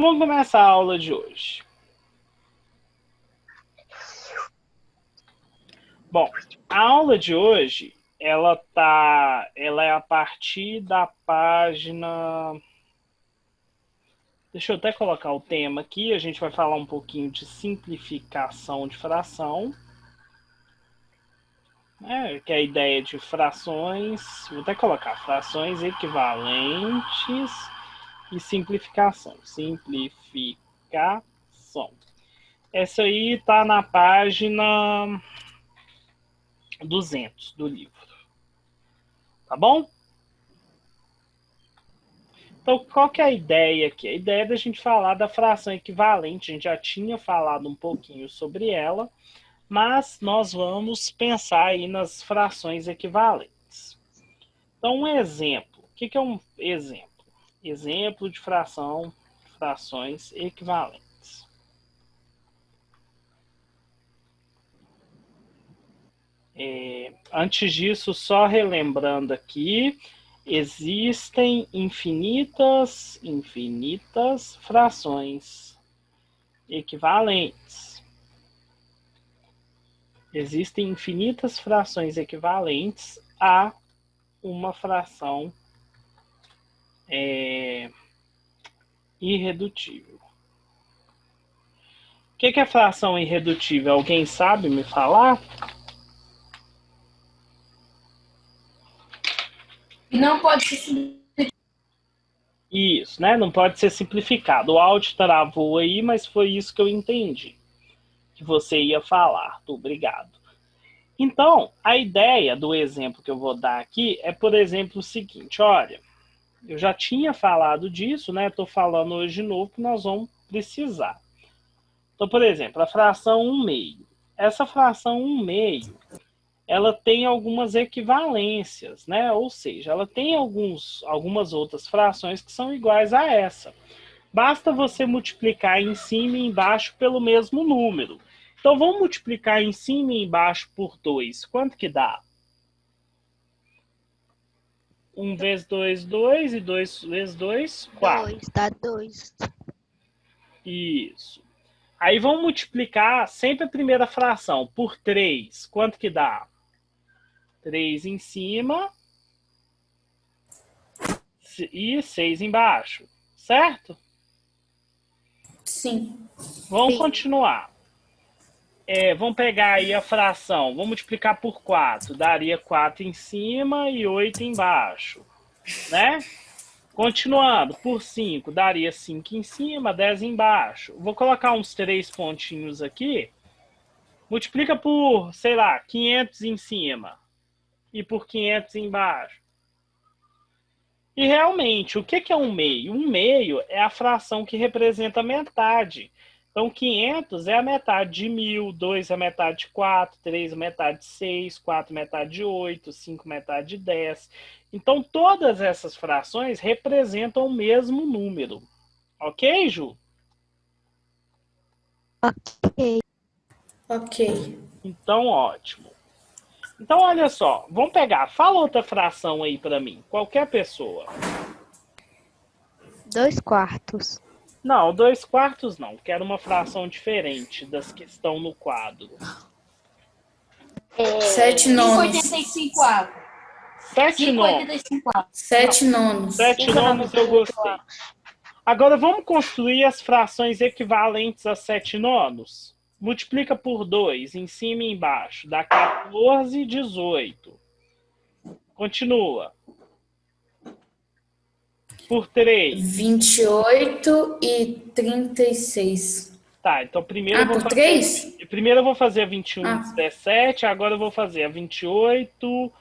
Vamos começar a aula de hoje. Bom, a aula de hoje, ela é a partir da página... Deixa eu até colocar o tema aqui, a gente vai falar um pouquinho de simplificação de fração, né, que é a ideia de frações, vou até colocar frações equivalentes e simplificação. Simplificação. Essa aí está na página 200 do livro. Tá bom? Então, qual que é a ideia aqui? A ideia é da gente falar da fração equivalente. A gente já tinha falado um pouquinho sobre ela, mas nós vamos pensar aí nas frações equivalentes. Então, um exemplo. O que é um exemplo? Exemplo de frações equivalentes. Antes disso, só relembrando aqui, existem infinitas frações equivalentes. Existem infinitas frações equivalentes a uma fração irredutível. O que é fração irredutível? Alguém sabe me falar? Não pode ser. Isso, né? Não pode ser simplificado. O áudio travou aí, mas foi isso que eu entendi que você ia falar. Obrigado. Então, a ideia do exemplo que eu vou dar aqui é, por exemplo, o seguinte: olha, eu já tinha falado disso, né? Estou falando hoje de novo que nós vamos precisar. Então, por exemplo, a fração 1/2. Essa fração 1/2, ela tem algumas equivalências, né? Ou seja, ela tem algumas outras frações que são iguais a essa. Basta você multiplicar em cima e embaixo pelo mesmo número. Então, vamos multiplicar em cima e embaixo por 2. Quanto que dá? 1 vezes 2, 2. E 2 vezes 2, 4. 2, dá 2. Isso. Aí vamos multiplicar sempre a primeira fração por 3. Quanto que dá? 3 em cima e 6 embaixo. Certo? Sim. Vamos Sim. continuar. Vamos pegar aí a fração. Vamos multiplicar por 4. Daria 4 em cima e 8 embaixo. Né? Continuando, por 5, daria 5 em cima, 10 embaixo. Vou colocar uns 3 pontinhos aqui. Multiplica por, sei lá, 500 em cima e por 500 embaixo. E realmente, o que é 1/2? 1/2 é a fração que representa a metade. Então, 500 é a metade de 1000, 2 é a metade de 4, 3 é a metade de 6, 4 é a metade de 8, 5 é a metade de 10. Então, todas essas frações representam o mesmo número. Ok, Ju? Ok. Ok. Então, ótimo. Então, olha só. Vamos pegar. Fala outra fração aí para mim. Qualquer pessoa. 2 quartos. Não, 2 quartos não. Quero uma fração diferente das que estão no quadro. 7 nonos. 5,85. 7 nonos. 5,85. 7 nonos. 7 nonos eu gostei. Agora vamos construir as frações equivalentes a 7 nonos. Multiplica por 2, em cima e embaixo. Dá 14 e 18. Continua. Por 3. 28 e 36. Tá, então primeiro eu vou por fazer. 3? Primeiro eu vou fazer a 21 e Ah. 17, agora eu vou fazer a 28,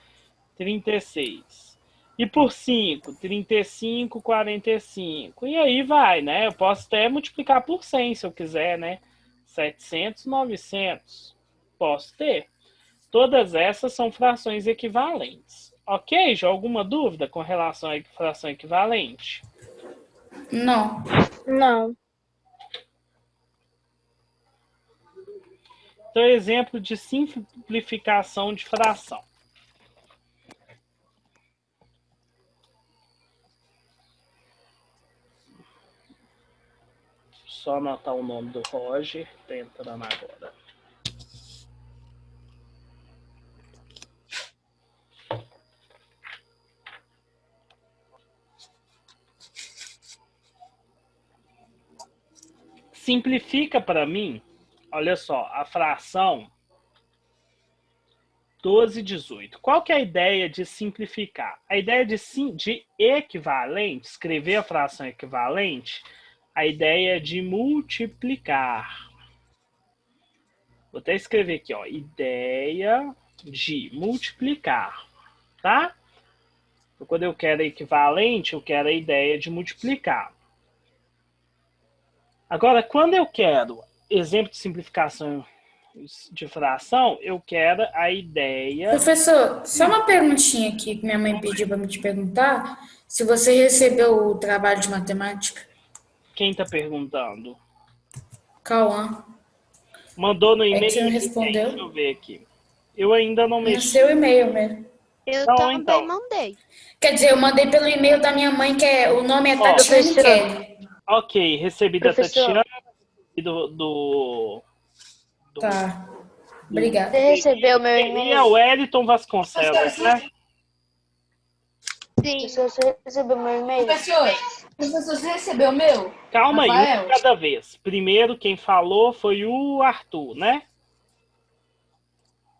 36. E por 5, 35, 45. E aí vai, né? Eu posso até multiplicar por 100 se eu quiser, né? 700, 900. Posso ter. Todas essas são frações equivalentes. Ok? Já alguma dúvida com relação à fração equivalente? Não. Não. Então, exemplo de simplificação de fração. Só anotar o nome do Roger. Tá entrando agora. Simplifica para mim, olha só, a fração 12/18. Qual que é a ideia de simplificar? A ideia de equivalente, escrever a fração equivalente, a ideia é de multiplicar. Vou até escrever aqui, ó, ideia de multiplicar, tá? Então, quando eu quero equivalente, eu quero a ideia de multiplicar. Agora, quando eu quero exemplo de simplificação de fração, eu quero a ideia... Professor, só uma perguntinha aqui que minha mãe pediu para me te perguntar. Se você recebeu o trabalho de matemática. Quem está perguntando? Cauã. Mandou no É e-mail? que você não Deixa respondeu. eu ver aqui. Eu ainda não No mexi. seu e-mail mesmo. Eu Não, também então. mandei. Quer dizer, eu mandei pelo e-mail da minha mãe, o nome é Ó, Tatiane professor. Kelly. Ok, recebi da Professor. Tatiana e do Tá. Obrigada. Você recebeu meu e é e-mail? o Wellington Vasconcelos, né? Sim. Professor, você recebeu meu e-mail? Professor, você recebeu o meu? Calma aí, um Rafael? de cada vez. Primeiro, quem falou foi o Arthur, né?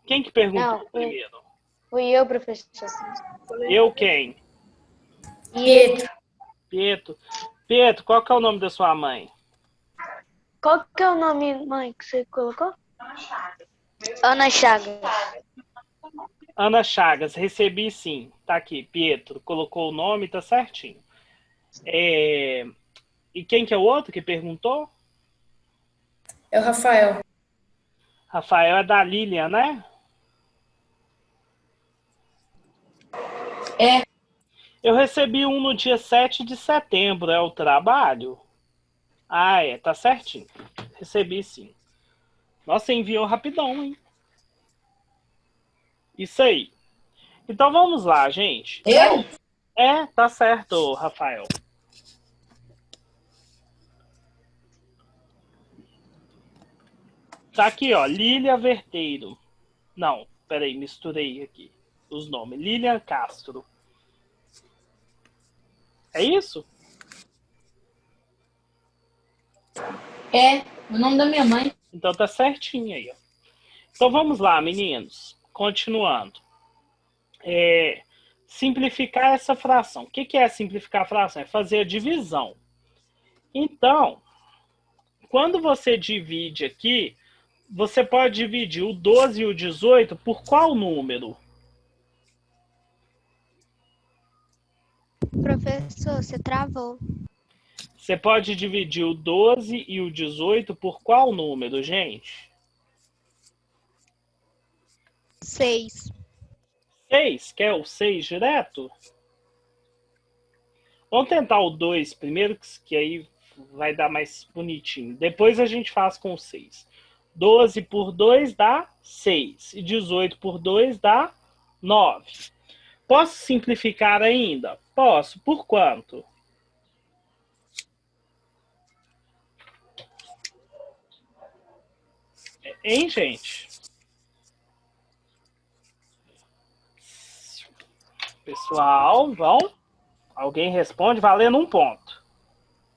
Quem que perguntou Não, primeiro? fui eu, professor. Eu quem? Pietro. Pietro, qual que é o nome da sua mãe? Qual que é o nome, mãe, que você colocou? Ana Chagas. Ana Chagas, recebi sim. Tá aqui, Pietro. Colocou o nome, tá certinho. E quem que é o outro que perguntou? É o Rafael. Rafael é da Lilian, né? É. Eu recebi um no dia 7 de setembro, é o trabalho? Ah, tá certinho. Recebi sim. Nossa, enviou rapidão, hein? Isso aí. Então vamos lá, gente. Eu? Tá certo, Rafael. Tá aqui, ó, Lília Verteiro. Não, peraí, misturei aqui os nomes. Lilian Castro. É isso? É. O nome da minha mãe. Então tá certinho aí, ó. Então vamos lá, meninos. Continuando. Simplificar essa fração. O que é simplificar a fração? É fazer a divisão. Então, quando você divide aqui, você pode dividir o 12 e o 18 por qual número? Professor, você travou. Você pode dividir o 12 e o 18 por qual número, gente? 6. 6? Quer o 6 direto? Vamos tentar o 2 primeiro, que aí vai dar mais bonitinho. Depois a gente faz com o 6. 12 por 2 dá 6. E 18 por 2 dá 9. Posso simplificar ainda? Posso. Por quanto? Hein, gente? Pessoal, vão? Alguém responde valendo um ponto.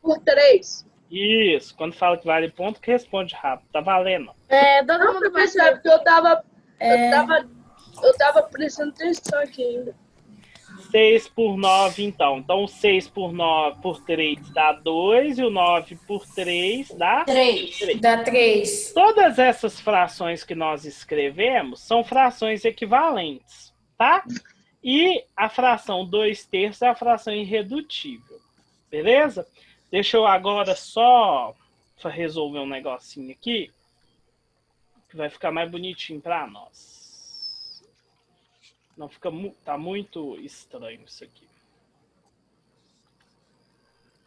Por 3. Isso, quando fala que vale ponto, que responde rápido. Tá valendo. Todo mundo percebe porque eu tava prestando atenção aqui ainda. 6 por 9, então. Então, 6 por 9 por 3 dá 2 e o 9 por 3 dá 3. Dá 3. Todas essas frações que nós escrevemos são frações equivalentes, tá? E a fração 2/3 é a fração irredutível, beleza? Deixa eu agora só resolver um negocinho aqui, que vai ficar mais bonitinho para nós. Não fica, tá muito estranho isso aqui.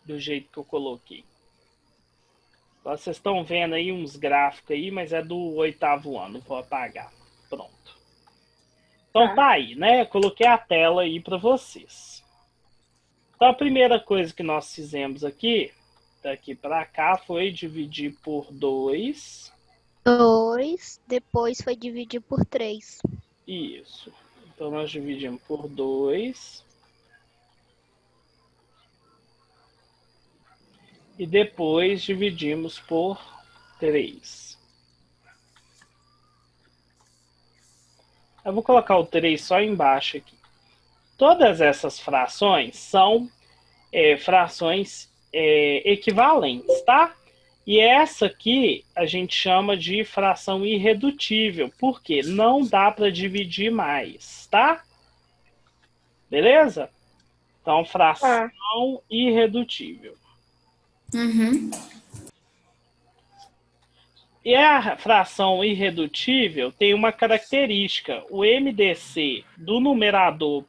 Do jeito que eu coloquei. Vocês estão vendo aí uns gráficos aí, mas é do 8º ano. Vou apagar. Pronto. Então tá aí, né? Coloquei a tela aí para vocês. Então a primeira coisa que nós fizemos aqui Daqui para cá foi dividir por 2. 2, depois foi dividir por 3. Isso. Então, nós dividimos por 2. E depois dividimos por 3. Eu vou colocar o 3 só embaixo aqui. Todas essas frações são frações equivalentes, tá? E essa aqui a gente chama de fração irredutível, porque não dá para dividir mais, tá? Beleza? Então, fração irredutível. Uhum. E a fração irredutível tem uma característica. O MDC do numerador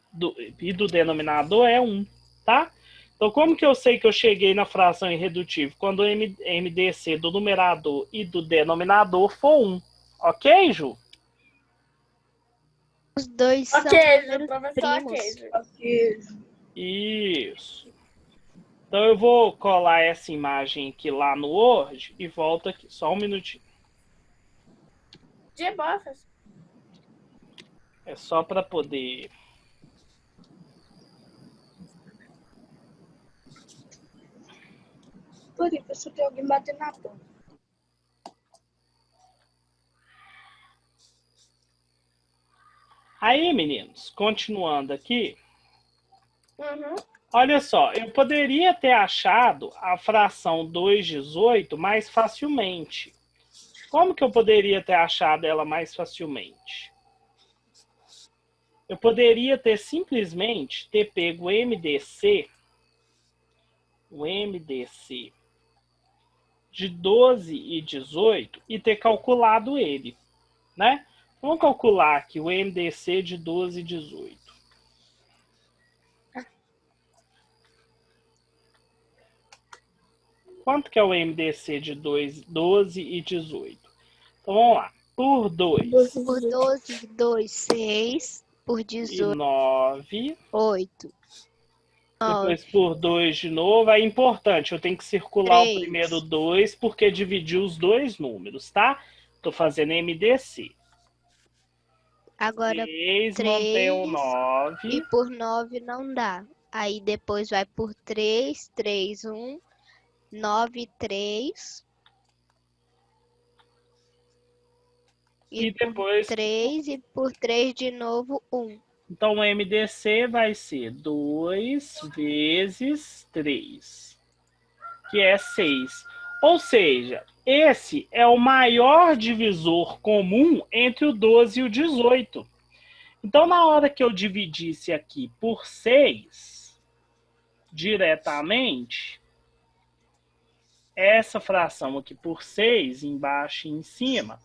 e do denominador é 1, tá? Então, como que eu sei que eu cheguei na fração irredutível? Quando o MDC do numerador e do denominador for 1. Ok, Ju? Os dois são números primos. Isso. Então, eu vou colar essa imagem aqui lá no Word e volto aqui. Só um minutinho. É só para poder... Por isso tem alguém batendo na porta. Aí, meninos, continuando aqui. Olha só, eu poderia ter achado a fração 2/18 mais facilmente. Como que eu poderia ter achado ela mais facilmente? Eu poderia ter simplesmente pego o MDC de 12 e 18 e ter calculado ele, né? Vamos calcular aqui o MDC de 12 e 18. Quanto que é o MDC de 12 e 18? Então, vamos lá. Por 2. Por 12, 2, 6. Por 18, E 9. 8. Depois por 2 de novo. É importante, eu tenho que circular 3. o primeiro 2, porque dividiu os dois números, tá? Estou fazendo MDC. Agora 3, 3, mantém o 9. e por 9 não dá. Aí depois vai por 3, 3, 1, 9, 3. E depois... 3 e por 3 de novo, 1. Então, o MDC vai ser 2 vezes 3, que é 6. Ou seja, esse é o maior divisor comum entre o 12 e o 18. Então, na hora que eu dividisse aqui por 6, diretamente, essa fração aqui por 6, embaixo e em cima,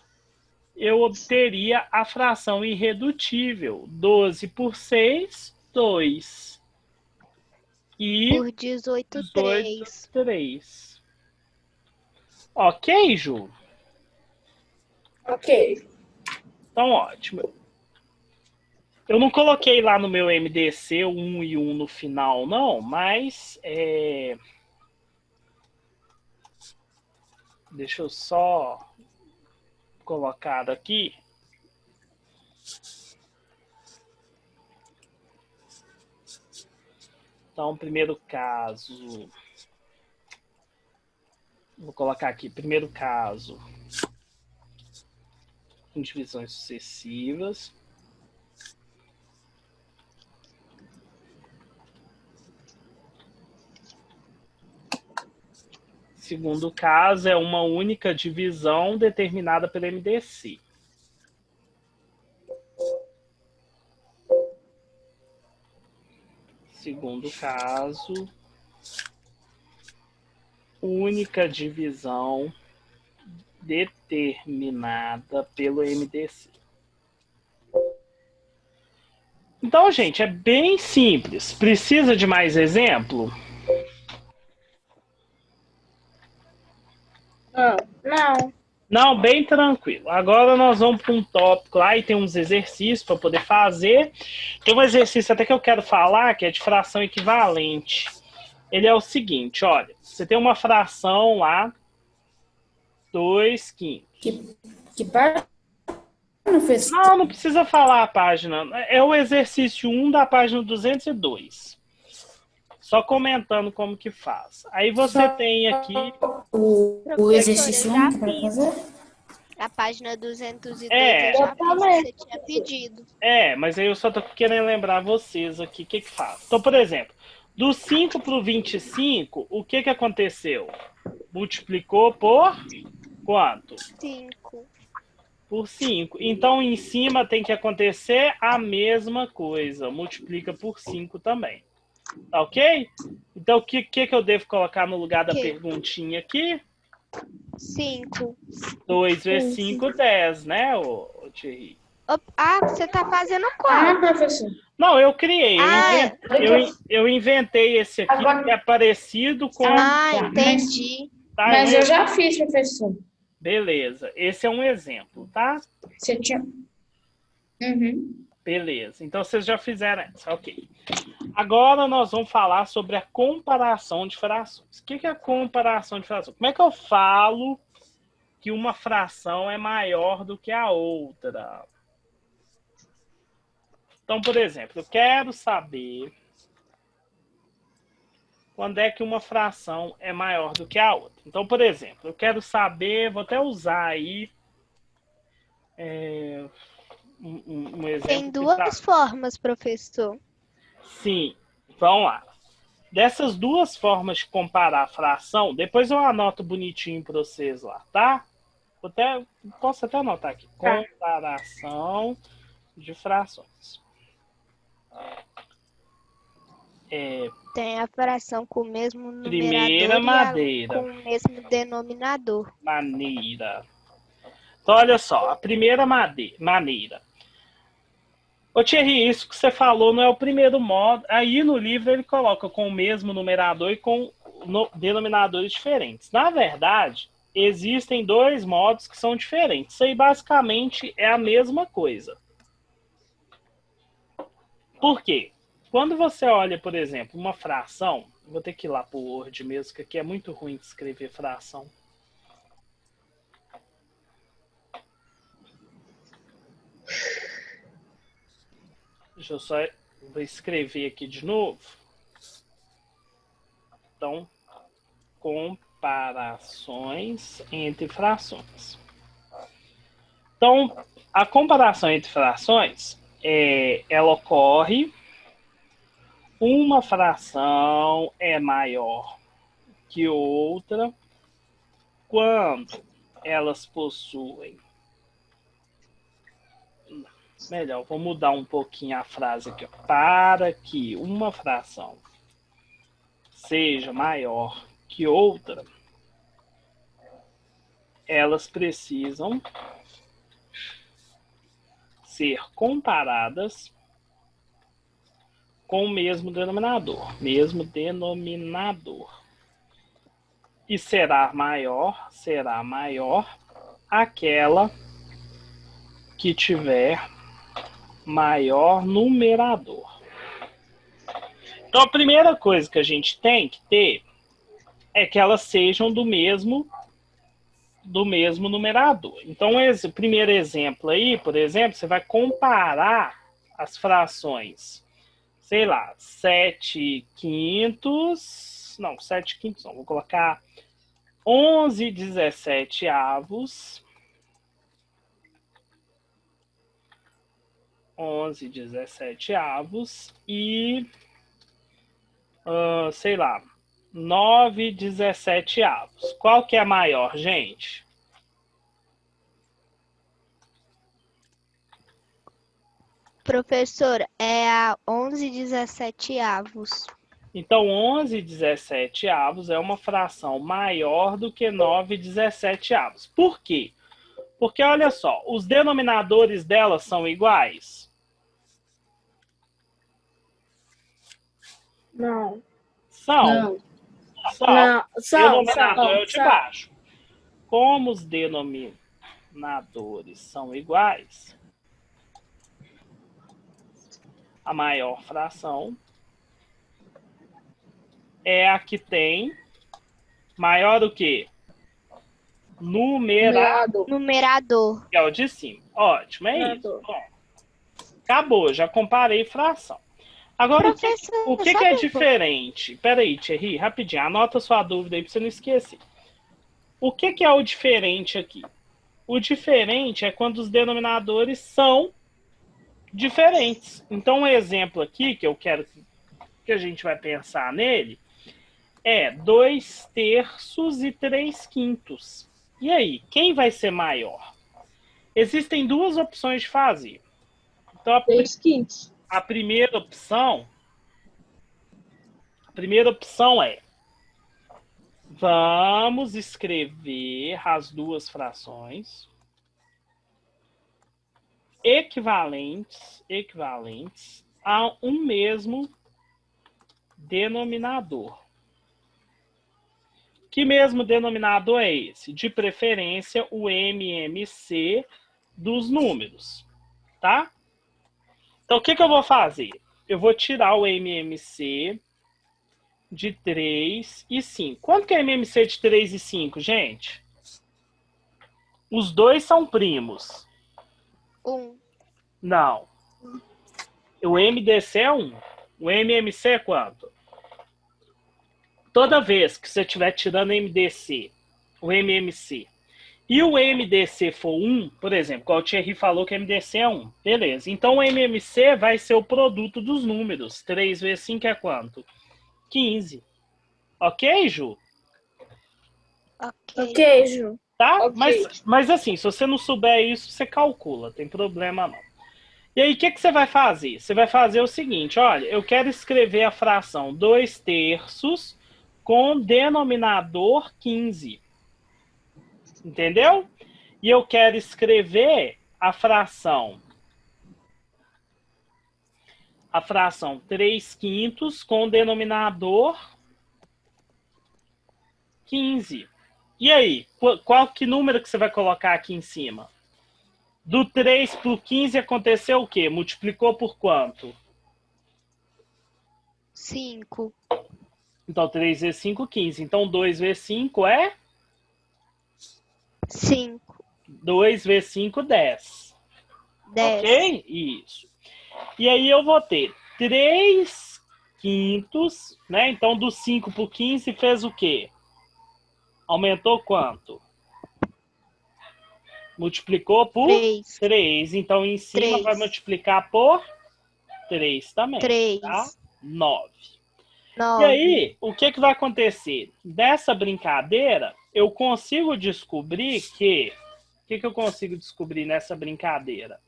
eu obteria a fração irredutível. 12 por 6, 2. E por 18, 3. 3. Ok, Ju? Ok. Então, ótimo. Eu não coloquei lá no meu MDC 1 e 1 no final, não, mas... Deixa eu só colocar aqui. Então, primeiro caso... Vou colocar aqui, primeiro caso... em divisões sucessivas. Segundo caso, é uma única divisão determinada pelo MDC. Segundo caso, única divisão determinada pelo MDC. Então, gente, é bem simples. Precisa de mais exemplo? Não. Não, bem tranquilo. Agora nós vamos para um tópico lá e tem uns exercícios para poder fazer. Tem um exercício até que eu quero falar, que é de fração equivalente. Ele é o seguinte, olha, você tem uma fração lá, 2/5. Que página, professor? Não, não precisa falar a página. É o exercício 1 da página 202. Só comentando como que faz. Aí você tem aqui... O exercício Professora, 1 que vai fazer? a página 202 É. eu já Eu fiz, também. você tinha pedido. Mas aí eu só tô querendo lembrar vocês aqui o que que faz. Então, por exemplo, do 5 para o 25, o que que aconteceu? Multiplicou por quanto? 5. Por 5. Então, em cima tem que acontecer a mesma coisa. Multiplica por 5 também. Tá ok? Então, o que eu devo colocar no lugar da Ok. perguntinha aqui? 5. 2 vezes 5, 10, né, ô Thierry? Ah, você tá fazendo Ah, qual? professor. Não, eu criei. Ah, Eu inventei esse aqui, Agora- que é parecido com... ah, tá. entendi. Tá, Mas eu já fiz, professor. Beleza. Esse é um exemplo, tá? Você tinha... Uhum. Beleza. Então, vocês já fizeram essa. Ok. Agora, nós vamos falar sobre a comparação de frações. O que é a comparação de frações? Como é que eu falo que uma fração é maior do que a outra? Então, por exemplo, eu quero saber quando é que uma fração é maior do que a outra. Então, por exemplo, eu quero saber, vou até usar aí um exemplo. Tem duas formas, professor. Sim, vamos lá. Dessas duas formas de comparar a fração, depois eu anoto bonitinho para vocês lá, tá? Posso até anotar aqui. Tá. Comparação de frações. Tem a fração com o mesmo Primeira numerador maneira. com o mesmo denominador. Maneira. Então, olha só, a primeira maneira. Ô Thierry, isso que você falou não é o primeiro modo. Aí no livro ele coloca com o mesmo numerador e com denominadores diferentes. Na verdade, existem dois modos que são diferentes. Isso aí basicamente é a mesma coisa. Por quê? Quando você olha, por exemplo, uma fração, vou ter que ir lá para o Word mesmo, que aqui é muito ruim de escrever fração. Deixa eu só vou escrever aqui de novo. Então, comparações entre frações. Então, a comparação entre frações, ela ocorre, uma fração é maior que outra quando elas possuem... Melhor, vou mudar um pouquinho a frase aqui. Para que uma fração seja maior que outra, elas precisam ser comparadas com o mesmo denominador. E será maior aquela que tiver maior numerador. Então, a primeira coisa que a gente tem que ter é que elas sejam do mesmo numerador. Então, esse primeiro exemplo aí, por exemplo, você vai comparar as frações, sei lá, 7/5, não, 7/5 não, vou colocar 11/17, 11/17 e, sei lá, 9/17. Qual que é maior, gente? Professor, é a 11/17. Então, 11/17 é uma fração maior do que 9/17. Por quê? Porque, olha só, os denominadores delas são iguais? Não. São. Não. São. Não. Denominador é o de baixo. Como os denominadores são iguais, a maior fração é a que tem maior o quê? Numerador. Numerador. Que é o de cima. Ótimo, é isso. Numerador. Bom, acabou, já comparei fração. Agora, Professor, o que só é um diferente? Peraí, Thierry, rapidinho, anota sua dúvida aí para você não esquecer. O que é o diferente aqui? O diferente é quando os denominadores são diferentes. Então, um exemplo aqui que eu quero que a gente vai pensar nele é 2/3 e 3/5. E aí, quem vai ser maior? Existem duas opções de fazer. Então, 3/5. a primeira opção é: vamos escrever as duas frações equivalentes a um mesmo denominador. Que mesmo denominador é esse? De preferência, o MMC dos números, tá? Então, o que eu vou fazer? Eu vou tirar o MMC de 3 e 5. Quanto que é MMC de 3 e 5, gente? Os dois são primos. 1. Não. O MDC é 1. O MMC é quanto? Toda vez que você estiver tirando MDC, o MMC, e o MDC for 1, por exemplo, igual o Thierry falou que o MDC é 1. Beleza. Então, o MMC vai ser o produto dos números. 3 vezes 5 é quanto? 15. Ok, Ju? Ok, Ju. Tá? Ok. Mas assim, se você não souber isso, você calcula. Tem problema não. E aí, o que você vai fazer? Você vai fazer o seguinte, olha, eu quero escrever a fração 2/3 com denominador 15. Entendeu? E eu quero escrever a fração 3/5 com denominador 15. E aí, que número que você vai colocar aqui em cima? Do 3 para o 15 aconteceu o quê? Multiplicou por quanto? 5. Então, 3 vezes 5, 15. Então, 2 vezes 5 é? 5. 2 vezes 5, 10. 10. Ok? Isso. E aí eu vou ter 3/5, né? Então, do 5 para o 15 fez o quê? Aumentou quanto? Multiplicou por 3. Então, em cima 3. vai multiplicar por 3 também. 3. Tá? 9. 9. E aí, o que vai acontecer? Dessa brincadeira, eu consigo descobrir que... O que eu consigo descobrir nessa brincadeira?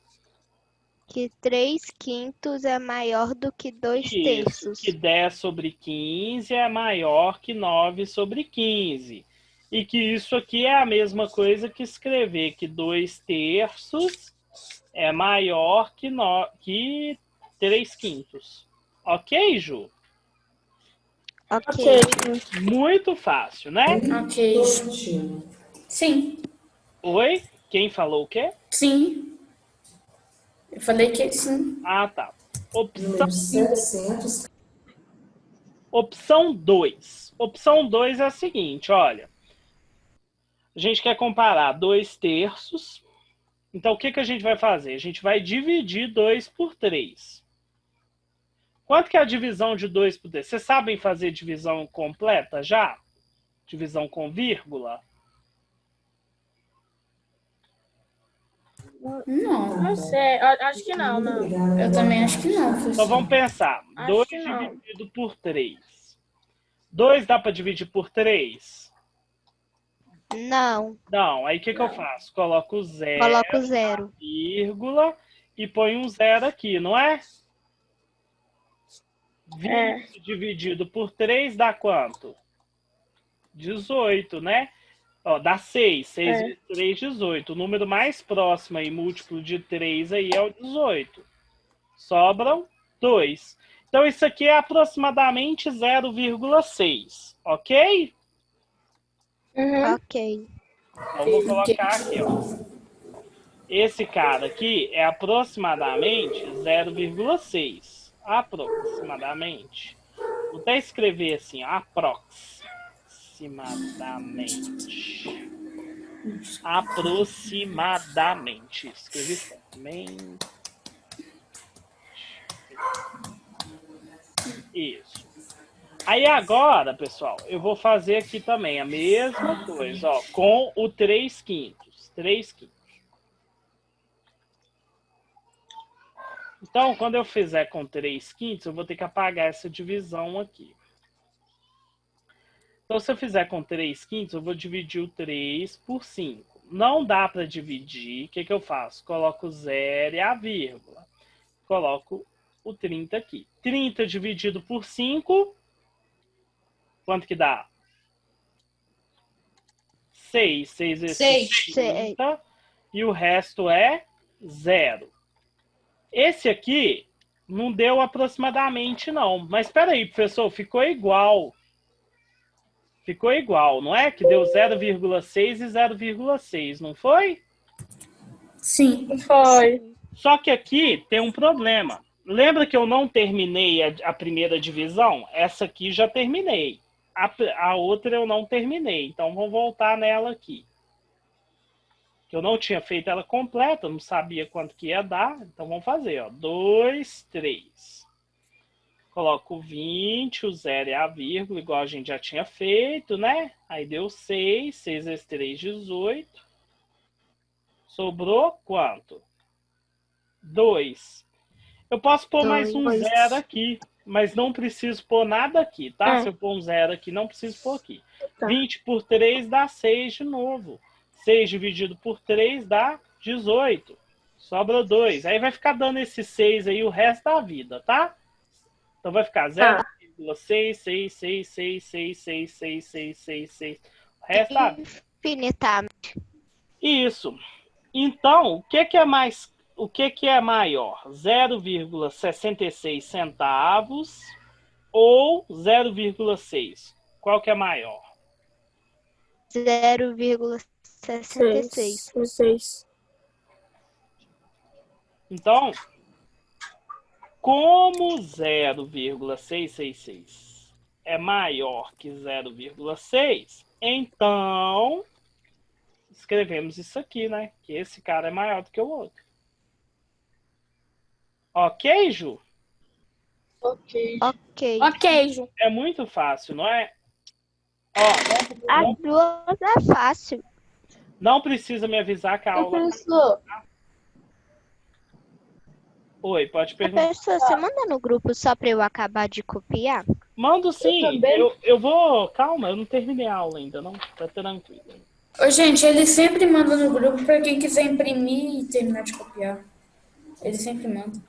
Que 3/5 é maior do que 2/3. Que 10 sobre 15 é maior que 9 sobre 15. E que isso aqui é a mesma coisa que escrever que 2/3 é maior que 3/5. Ok, Ju? Ok, Ju. Muito fácil, né? Ok, Ju. Sim, Oi? Quem falou o quê? sim. Eu falei que sim. Ah, tá. Número 700. Opção 2. Opção 2 é a seguinte, olha. A gente quer comparar 2/3. Então, o que a gente vai fazer? A gente vai dividir 2 por 3. Quanto que é a divisão de 2 por 3? Vocês sabem fazer divisão completa já? Divisão com vírgula? Não, Não sei. Acho que não, não. Obrigada. eu também acho que não, Então, professor. vamos pensar. Acho 2 que não. dividido por 3. 2 dá para dividir por 3? Não. Não. Aí, o que eu faço? Coloco o 0, Coloca o 0. vírgula, e põe um 0 aqui, não é? 20 dividido por 3 dá quanto? 18, né? Ó, dá 6. 6 vezes 3, 18. O número mais próximo aí, múltiplo de 3 aí, é o 18. Sobram 2. Então, isso aqui é aproximadamente 0,6. Ok? Uhum. Ok. Então, vou colocar aqui, ó. Esse cara aqui é aproximadamente 0,6. Aproximadamente. Vou até escrever assim, aproximadamente. Aproximadamente. Escrevi também. Isso. Aí agora, pessoal, eu vou fazer aqui também a mesma coisa, ó, com o 3/5. 3/5. Então, quando eu fizer com 3/5, eu vou ter que apagar essa divisão aqui. Então, se eu fizer com 3/5, eu vou dividir o 3 por 5. Não dá para dividir, o que eu faço? Coloco o 0 e a vírgula. Coloco o 30 aqui. 30 dividido por 5, quanto que dá? 6. 6 vezes 30. E o resto é 0. Esse aqui não deu aproximadamente, não. Mas espera aí, professor, ficou igual. Ficou igual, não é? Que deu 0,6 e 0,6, não foi? Sim. Foi. Só que aqui tem um problema. Lembra que eu não terminei a primeira divisão? Essa aqui já terminei. A outra eu não terminei. Então, vou voltar nela aqui. Que eu não tinha feito ela completa, não sabia quanto que ia dar. Então, vamos fazer, ó. 2, 3. Coloco o 20, o 0 é a vírgula, igual a gente já tinha feito, né? Aí deu 6, 6 vezes 3, 18. Sobrou quanto? 2. Eu posso pôr mais um 0 aqui, mas não preciso pôr nada aqui, tá? Se eu pôr um 0 aqui, não preciso pôr aqui. Tá. 20 por 3 dá 6 de novo. 6 dividido por 3 dá 18. Sobra 2. Aí vai ficar dando esse 6 aí o resto da vida, tá? Então vai ficar 0,66666666666. O resto da vida. Infinitamente. Isso. Então, o que é mais, o que é maior? 0,66 centavos ou 0,6? Qual que é maior? 0,66. 6. Então, como 0,666 é maior que 0,6, então escrevemos isso aqui, né? Que esse cara é maior do que o outro. Ok, Ju? Ok. Ok. Ju. É muito fácil, não é? Ó, As duas é fácil. não precisa me avisar que a aula... Professor, Oi, pode perguntar. Professor, você manda no grupo só para eu acabar de copiar? Mando sim. também. Eu vou... Calma, eu não terminei a aula ainda, não. Tá tranquilo. Ô, gente, ele sempre manda no grupo para quem quiser imprimir e terminar de copiar. Ele sempre manda.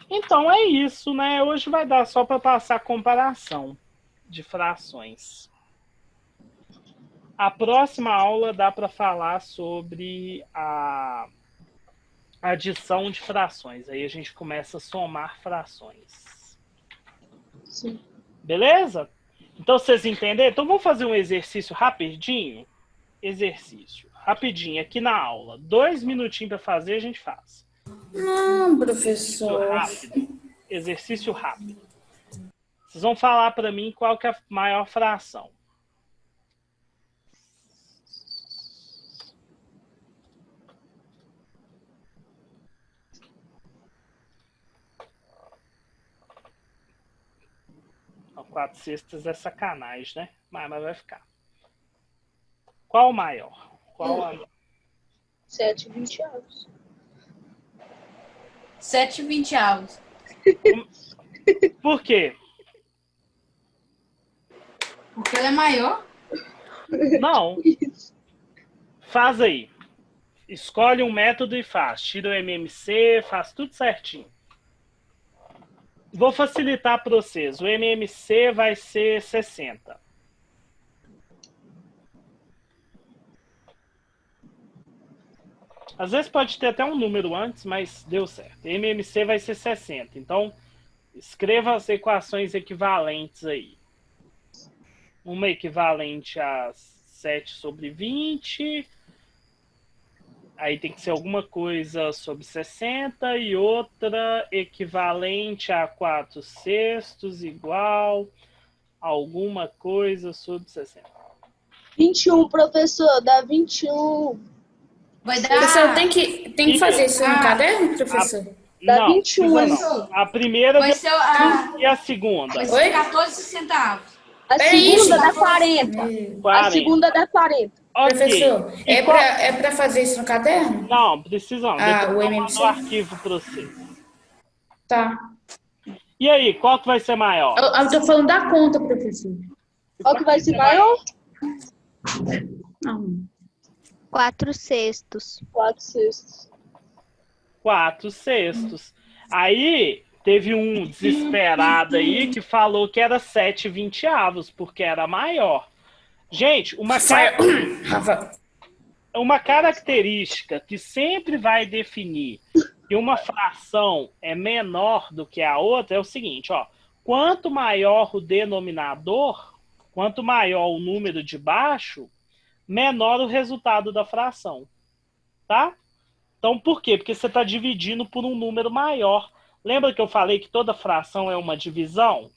Então é isso, né? Hoje vai dar só para passar a comparação de frações. A próxima aula dá para falar sobre a adição de frações. Aí a gente começa a somar frações. Sim. Beleza? Então vocês entenderam? Então vamos fazer um exercício rapidinho. Exercício. Rapidinho, aqui na aula. 2 minutinhos para fazer, a gente faz. Não, Exercício professor. rápido. Exercício rápido. Vocês vão falar para mim qual que é a maior fração. Não, 4/6 é sacanagem, né? Mas vai ficar. Qual o maior? Qual a... 7,20 avos. 7,20 avos. Por quê? Porque ela é maior. Não. Faz aí. Escolhe um método e faz. Tira o MMC, faz tudo certinho. Vou facilitar para vocês. O MMC vai ser 60. Às vezes pode ter até um número antes, mas deu certo. MMC vai ser 60. Então, escreva as equações equivalentes aí. Uma equivalente a 7/20. Aí tem que ser alguma coisa sobre 60 e outra equivalente a 4/6 igual alguma coisa sobre 60. 21, professor, dá 21. Vai dar. Professor, tem que fazer isso no caderno, professor? Dá Não, 21, precisa não. A primeira Vai ser a, e a segunda. vai Oi? ser 14 centavos. A Peraí, segunda gente. dá 40. A 40. segunda dá 40. Ok. Professor, E é qual- pra fazer isso no caderno? Não, precisa não. Ah, Depois o eu MMC? mando o arquivo para você. Tá. E aí, qual que vai ser maior? Eu tô falando da conta, professor. Qual que vai ser maior? Não. 4/6. 4/6. 4/6. Aí teve um desesperado aí que falou que era 7/20, porque era maior. Gente, uma característica que sempre vai definir que uma fração é menor do que a outra é o seguinte, ó. Quanto maior o denominador, quanto maior o número de baixo, menor o resultado da fração. Tá? Então, por quê? Porque você está dividindo por um número maior. Lembra que eu falei que toda fração é uma divisão?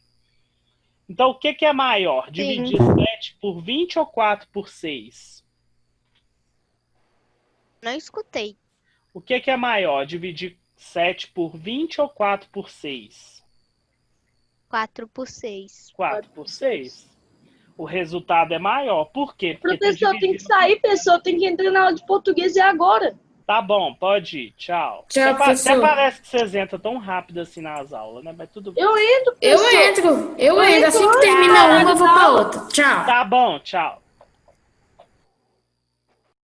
Então, o que é maior? Dividir 7 por 20 ou 4 por 6? Não escutei. O que é maior? Dividir 7 por 20 ou 4 por 6? 4/6. 4 por 6. O resultado é maior. Por quê? Porque tá Professor, tem que dividindo. sair, pessoal. Tem que entrar na aula de português e agora. Tá bom, pode ir. Tchau. Tchau, Até professor. parece que vocês entram tão rápido assim nas aulas, né? Mas tudo bem. Eu entro, Eu professor. entro. Assim que termina uma, eu vou pra outra. Tchau. Tá bom, tchau.